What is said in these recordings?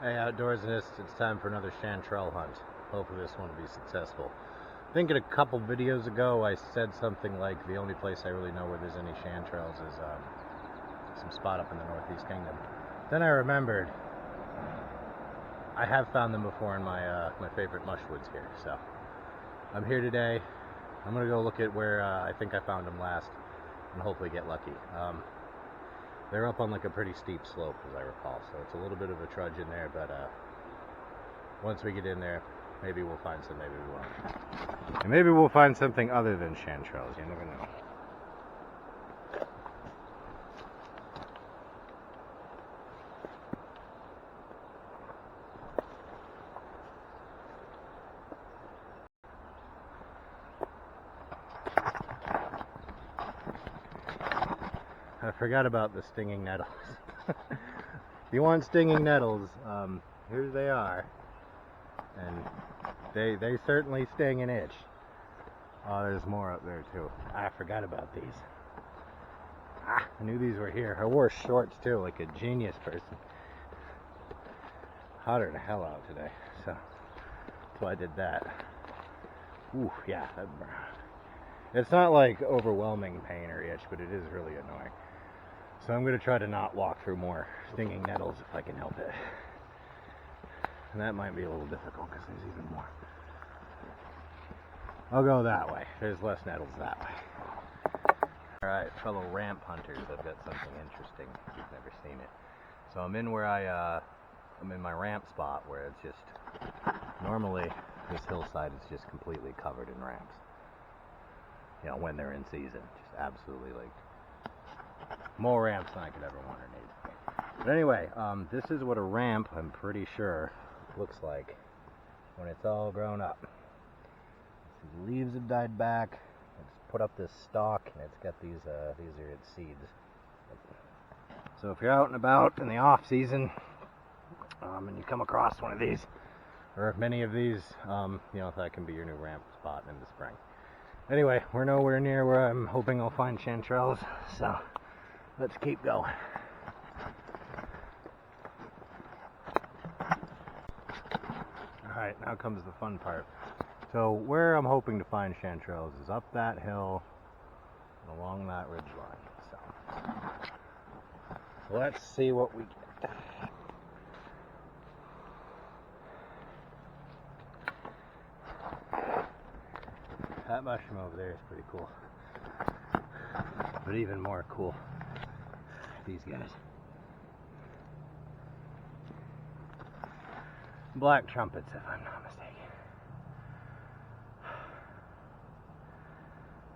Hey outdoorsnists, it's time for another chanterelle hunt. Hopefully this one will be successful. I think in a couple videos ago I said something like the only place I really know where there's any chanterelles is some spot up in the Northeast Kingdom. Then I remembered I have found them before in my my favorite mushwoods here. So I'm here today. I'm gonna go look at where I think I found them last and hopefully get lucky. They're up on like a pretty steep slope, as I recall, so it's a little bit of a trudge in there, but once we get in there, maybe we'll find some, maybe we won't. And maybe we'll find something other than chanterelles, you never know. I forgot about the stinging nettles. If you want stinging nettles, here they are. And they certainly sting and itch. Oh, there's more up there too. I forgot about these. I knew these were here. I wore shorts too, like a genius person. Hotter than hell out today, so that's why I did that. Ooh, yeah. It's not like overwhelming pain or itch, but it is really annoying. So I'm going to try to not walk through more stinging nettles if I can help it. And that might be a little difficult because there's even more. I'll go that way. There's less nettles that way. Alright, fellow ramp hunters, I've got something interesting if you've never seen it. So I'm in where I'm in my ramp spot where it's just, normally this hillside is just completely covered in ramps. You know, when they're in season. Just absolutely like more ramps than I could ever want or need. But anyway, this is what a ramp, I'm pretty sure, looks like when it's all grown up. The leaves have died back. It's put up this stalk, and it's got these are its seeds. So if you're out and about in the off season, and you come across one of these, or many of these, you know, that can be your new ramp spot in the spring. Anyway, we're nowhere near where I'm hoping I'll find chanterelles, so let's keep going. Alright, now comes the fun part. So where I'm hoping to find chanterelles is up that hill and along that ridge line. So let's see what we get. That mushroom over there is pretty cool. But even more cool, these guys. Black trumpets, if I'm not mistaken.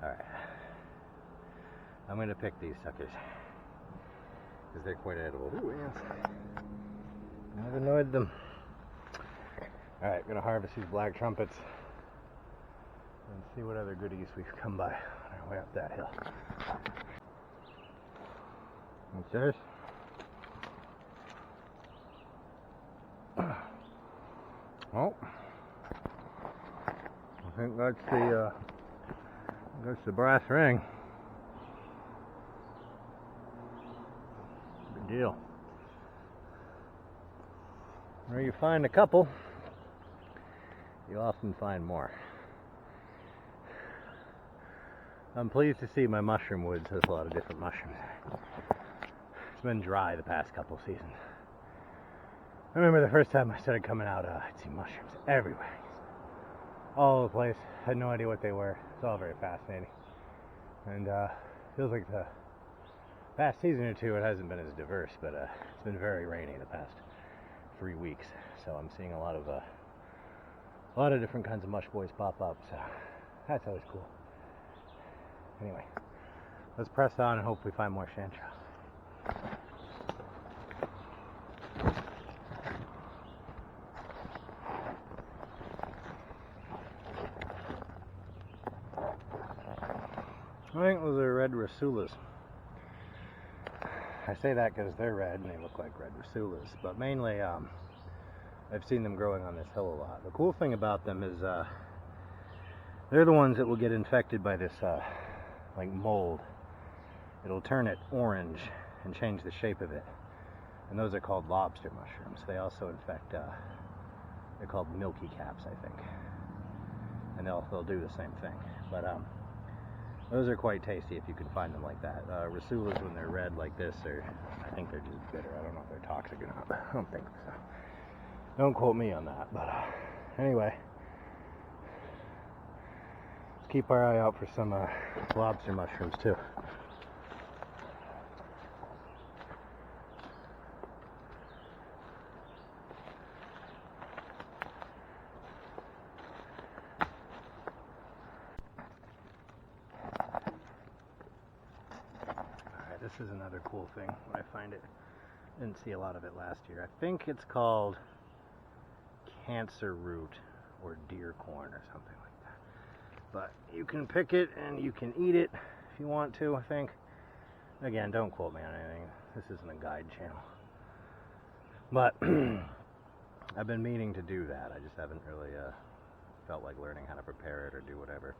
Alright. I'm going to pick these suckers. Because they're quite edible. Ooh, ants. I've annoyed them. Alright, going to harvest these black trumpets. And see what other goodies we've come by on our way up that hill. Upstairs. Oh, I think that's the brass ring. Good deal. Where you find a couple, you often find more. I'm pleased to see my mushroom woods has a lot of different mushrooms. It's been dry the past couple seasons. I remember the first time I started coming out, I'd see mushrooms everywhere. All over the place. Had no idea what they were. It's all very fascinating. And feels like the past season or two it hasn't been as diverse, but it's been very rainy the past 3 weeks. So I'm seeing a lot of different kinds of mush boys pop up. So that's always cool. Anyway, let's press on and hope we find more chanterelles. I think those are red rasulas. I say that because they're red and they look like red rasulas, but mainly I've seen them growing on this hill a lot. The cool thing about them is they're the ones that will get infected by this like mold. It'll turn it orange and change the shape of it. And those are called lobster mushrooms. They also infect, they're called milky caps, I think. And they'll do the same thing. But those are quite tasty if you can find them like that. Rasulas, when they're red like this, I think they're just bitter. I don't know if they're toxic or not. I don't think so. Don't quote me on that. But anyway, let's keep our eye out for some lobster mushrooms too. This is another cool thing when I find it. Didn't see a lot of it last year. I think it's called cancer root or deer corn or something like that. But you can pick it and you can eat it if you want to, I think. Again, don't quote me on anything. This isn't a guide channel. But I've been meaning to do that. I just haven't really felt like learning how to prepare it or do whatever.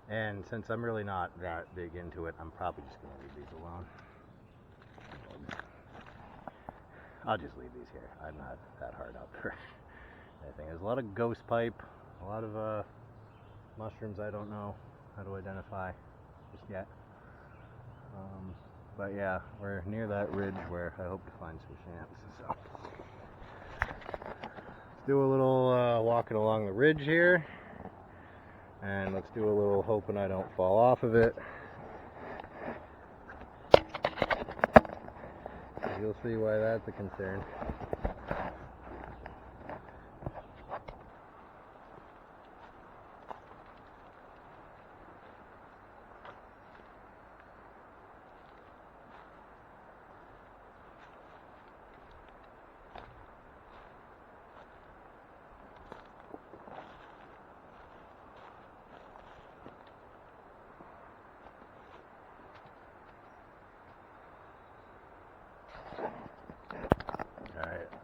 And since I'm really not that big into it, I'm probably just going to leave these alone. I'll just leave these here. I'm not that hard up for anything. There's a lot of ghost pipe, a lot of mushrooms I don't know how to identify just yet. But yeah, we're near that ridge where I hope to find some champs. So let's do a little walking along the ridge here. And let's do a little hoping I don't fall off of it. You'll see why that's a concern.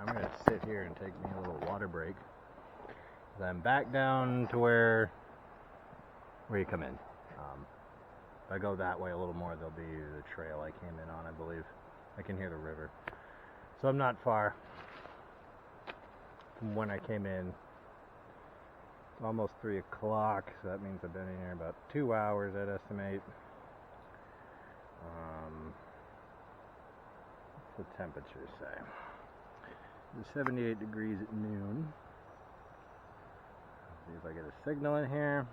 I'm going to sit here and take me a little water break. I'm back down to where you come in. If I go that way a little more, there'll be the trail I came in on, I believe. I can hear the river. So I'm not far from when I came in. It's almost 3 o'clock, so that means I've been in here about 2 hours, I'd estimate. What's the temperature say? It's 78 degrees at noon. Let's see if I get a signal in here.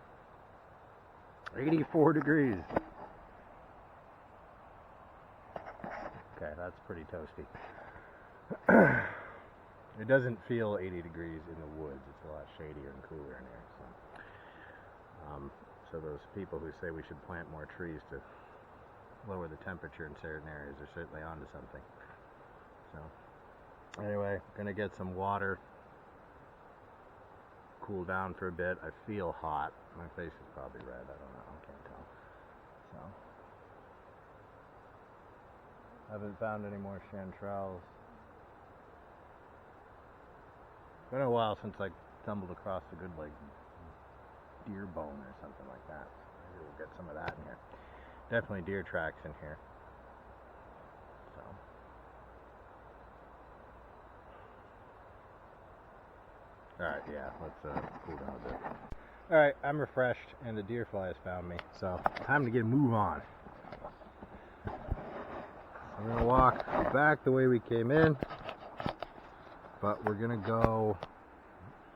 84 degrees. Okay, that's pretty toasty. It doesn't feel 80 degrees in the woods. It's a lot shadier and cooler in here. So those people who say we should plant more trees to lower the temperature in certain areas are certainly onto something. So. Anyway, gonna get some water, cool down for a bit. I feel hot. My face is probably red. I don't know. I can't tell. So, haven't found any more chanterelles. It's been a while since I stumbled across a good deer bone or something like that. Maybe we'll get some of that in here. Definitely deer tracks in here. So. Alright, yeah, let's cool down a bit. Alright, I'm refreshed and the deer fly has found me, so time to get a move on. We're going to walk back the way we came in, but we're going to go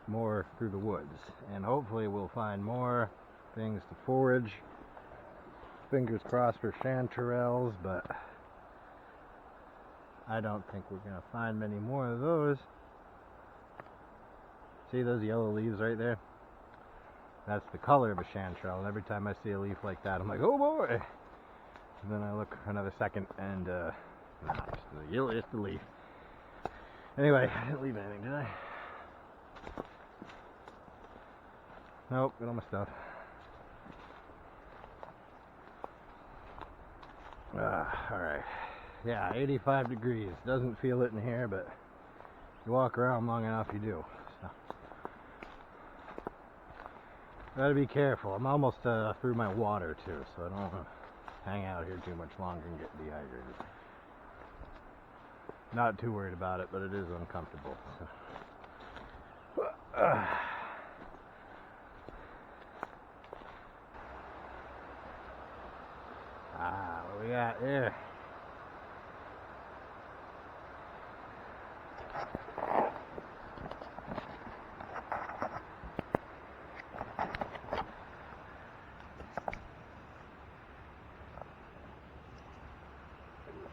more through the woods, and hopefully we'll find more things to forage. Fingers crossed for chanterelles, but I don't think we're going to find many more of those. See those yellow leaves right there? That's the color of a chanterelle, and every time I see a leaf like that, I'm like, oh boy! And then I look for another second, and it's the leaf. Anyway, I didn't leave anything, did I? Nope, got all my stuff. Alright. Yeah, 85 degrees. Doesn't feel it in here, but you walk around long enough, you do. So. Gotta be careful. I'm almost through my water too, so I don't want to hang out here too much longer and get dehydrated. Not too worried about it, but it is uncomfortable. So. What we got here?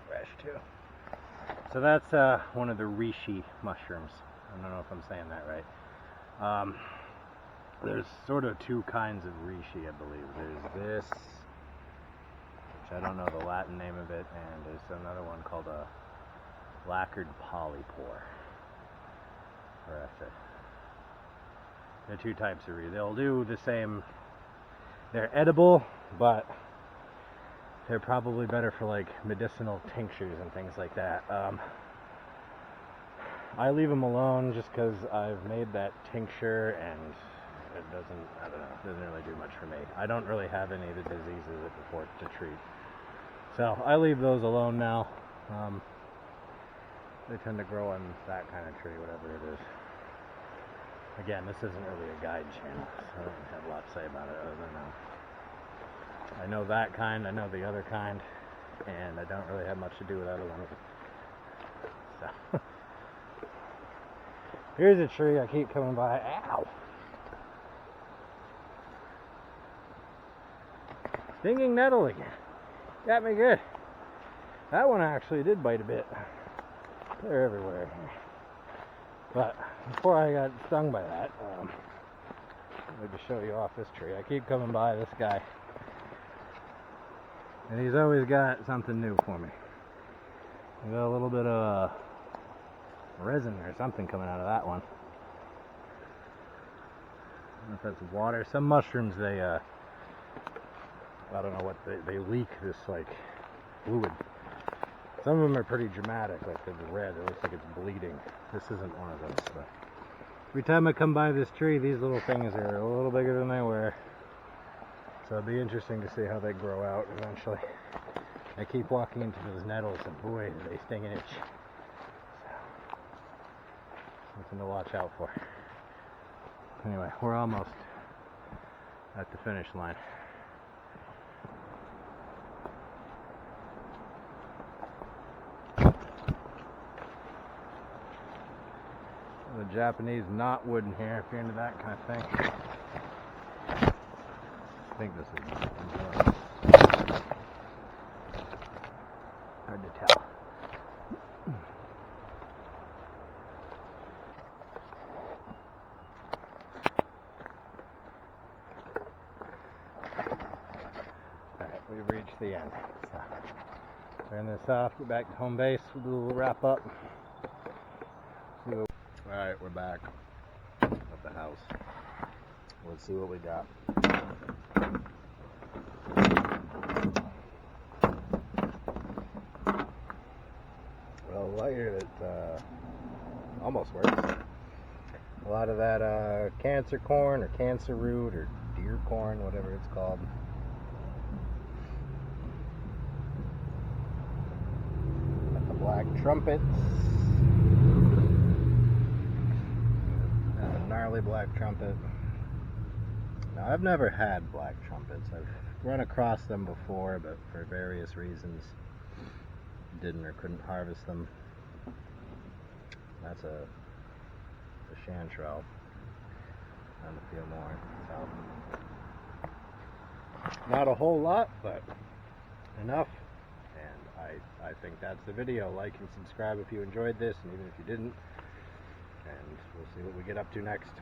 Fresh too. So that's one of the reishi mushrooms. I don't know if I'm saying that right. There's sort of two kinds of reishi, I believe. There's this, which I don't know the Latin name of it, and there's another one called a lacquered polypore. There are two types of reishi. They'll do the same. They're edible, but they're probably better for like medicinal tinctures and things like that. I leave them alone just because I've made that tincture and it doesn't, I don't know, it doesn't really do much for me. I don't really have any of the diseases it purports to treat. So I leave those alone now. They tend to grow on that kind of tree, whatever it is. Again, this isn't really a guide channel, so I don't have a lot to say about it other than I know that kind, I know the other kind, and I don't really have much to do with either one of them. So, here's a tree I keep coming by. Ow! Stinging nettle again. Got me good. That one actually did bite a bit. They're everywhere. But before I got stung by that, I'd like to show you off this tree. I keep coming by this guy, and he's always got something new for me. I got a little bit of resin or something coming out of that one. I don't know if that's water. Some mushrooms, they I don't know what they leak this like fluid. Some of them are pretty dramatic, like they're red. It looks like it's bleeding. This isn't one of those. But every time I come by this tree, these little things are a little bigger than they were. So it'll be interesting to see how they grow out eventually. I keep walking into those nettles, and boy, do they sting and itch. So, something to watch out for. Anyway, we're almost at the finish line. The Japanese knot wood in here, if you're into that kind of thing. I think this is hard to tell. Alright, we've reached the end. So, turn this off, get back to home base, we'll do a little wrap up. Alright, we're back at the house. Let's see what we got. Well, lighter, it almost works. A lot of that cancer corn or cancer root or deer corn, whatever it's called. Got the black trumpets. Gnarly black trumpet. Now, I've never had black trumpets. I've run across them before, but for various reasons didn't or couldn't harvest them. That's a chanterelle. And a few more. So, not a whole lot, but enough. And I think that's the video. Like and subscribe if you enjoyed this, and even if you didn't. And we'll see what we get up to next.